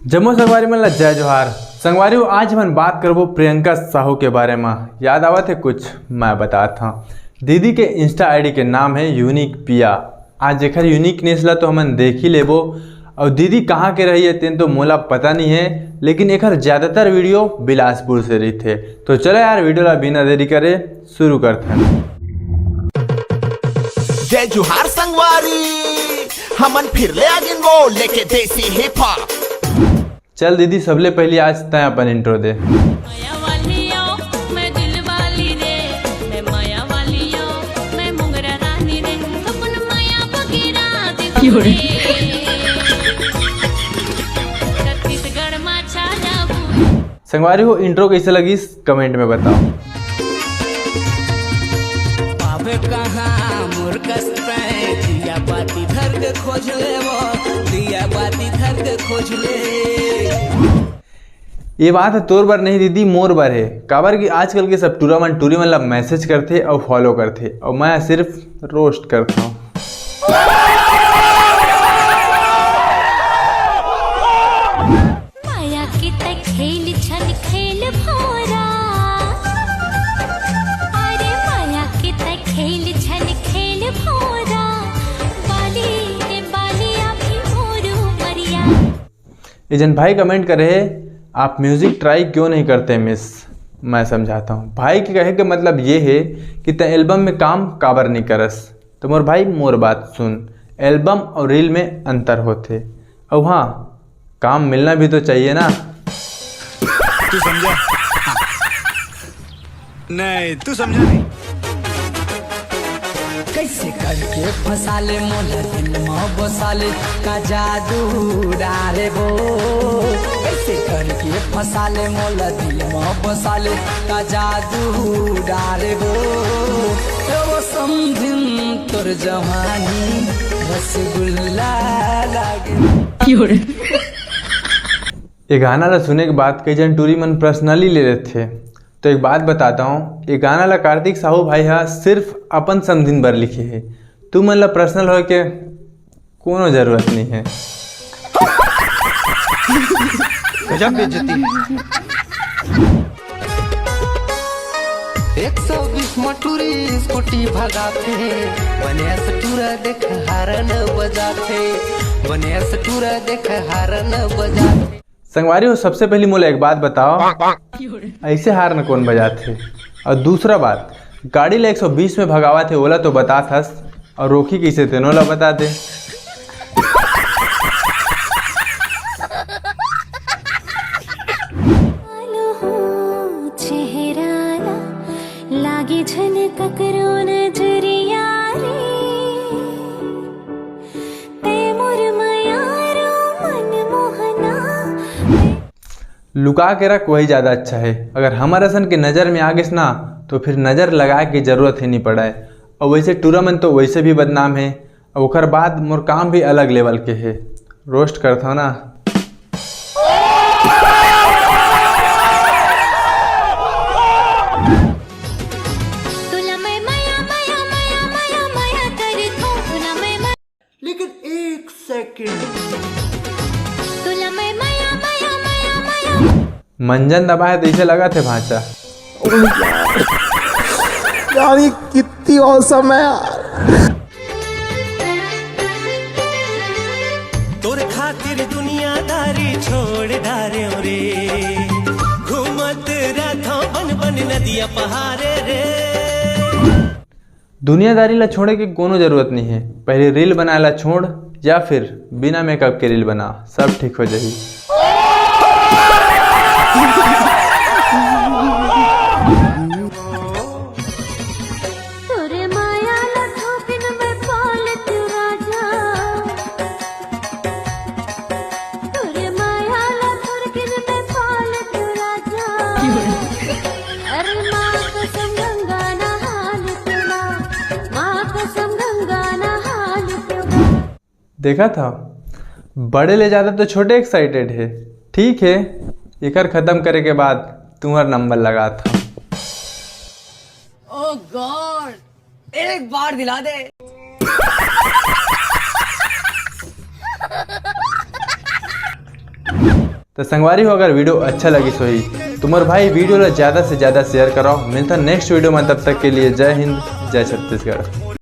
जम्मू संगवारी में जय जोहार संगवारी। आज हम बात करबो प्रियंका साहू के बारे में। याद आवत है कुछ मैं बताता हूँ। दीदी के इंस्टा आईडी के नाम है यूनिक पिया। आज एक यूनिकनेस ला तो हम देख ही लेबो। और दीदी कहाँ के रही है तेन तो मोला पता नहीं है, लेकिन एक ज़्यादातर वीडियो बिलासपुर से रही थे। तो चलो यार वीडियो ला बिना देरी करे शुरू करते हैं। जय जोहार संगवारी, हमन फिर ले आगिन वो लेके देसी हिप हॉप। चल दीदी सबले पहले आज तय अपन इंट्रो दे। माया वाली आओ, मैं दिल वाली रे, मैं माया वाली आओ, मैं मुंगरा रानी रे, अपन माया बगीरा दे छत्तीसगढ़ में छा जाबू। संगवारी हो इंट्रो कैसे लगी कमेंट में बताओ। पावे कहाँ मुर्कस पे दिया बाती धर के खोज ले वो, दिया बाती धर के खोज ले। ये बात है तोर बार नहीं दीदी मोर बार है। काबर कि आजकल के सब टूरी मतलब मैसेज करते और फॉलो करते और मैं सिर्फ रोस्ट करता हूँ। माया की तक खेल छल खेल भोरा, अरे माया की तक खेल छल खेल भोरा, बाली रे बाली अभी मोरू मरिया। एजन भाई कमेंट करे आप म्यूजिक ट्राई क्यों नहीं करते मिस। मैं समझाता हूँ। भाई के कहे के मतलब ये है कि ते एल्बम में काम काबर नहीं करस। तो मोर भाई मोर बात सुन, एल्बम और रील में अंतर होते और हाँ काम मिलना भी तो चाहिए ना। तू समझा? नहीं तू समझा नहीं। कैसे करके फसाले मोला दिल में बसाले का जादू डाले वो, कैसे करके फसाले मोला दिल में बसाले का जादू डाले वो समझिन तोर जवानी रसगुल्ला लागे। ये गाना ला सुने के बाद कई जन टूरी मन पर्सनली ले लेते थे। तो एक बात बताता हूँ, ये गाना ला कार्तिक साहू भाई हा सिर्फ अपन समझिन बर लिखे है। तू मन ला पर्सनल हो के कोनो जरूरत नहीं है। गजब बेइज्जती है। 120 मटूरी स्कूटी भगाते, बने सटूरा देख हारन बजाते, बने सटूरा देख हारन बजाते। संगवारी हो सबसे पहली मोला एक बात बताओ, ऐसे हार न कौन बजाते। और दूसरा बात, गाड़ी ला 120 में भगावा थे ओला तो बता थस, और रोकी कैसे थे नोला बता दे। लागे झलक करो नजरिया रे, ते मोर मायारो मन मोहना। लुका के रख वही ज़्यादा अच्छा है। अगर हमारे सन के नज़र में आ गए ना तो फिर नज़र लगाए की जरूरत ही नहीं पड़ा है। और वैसे टूर्नामेंट तो वैसे भी बदनाम है और ओकर बाद मोर काम भी अलग लेवल के है। रोस्ट करता हूँ ना। लेकिन एक सेकंड मंजन दबाए तो इसे लगा थे भांचा। यार ये कितनी औसम है यार। तोर खातिर दुनियादारी छोड़ डारे रे, घूमत रहता बन बन नदिया पहाड़े रे। दुनियादारी ला छोड़े की कोनो जरूरत नहीं है। पहले रील बना ला छोड़, या फिर बिना मेकअप के रील बना, सब ठीक हो जाएगी। देखा था बड़े ले जाते तो छोटे एक्साइटेड है। ठीक है एकर खत्म करे के बाद तुम्हारा नंबर लगा था। ओह गॉड, एक बार दिला दे। तो संगवारी हो अगर वीडियो अच्छा लगी सोई तो मोर भाई वीडियो ला ज़्यादा से ज़्यादा शेयर कराओ। मिलता नेक्स्ट वीडियो में, तब तक के लिए जय हिंद जय छत्तीसगढ़।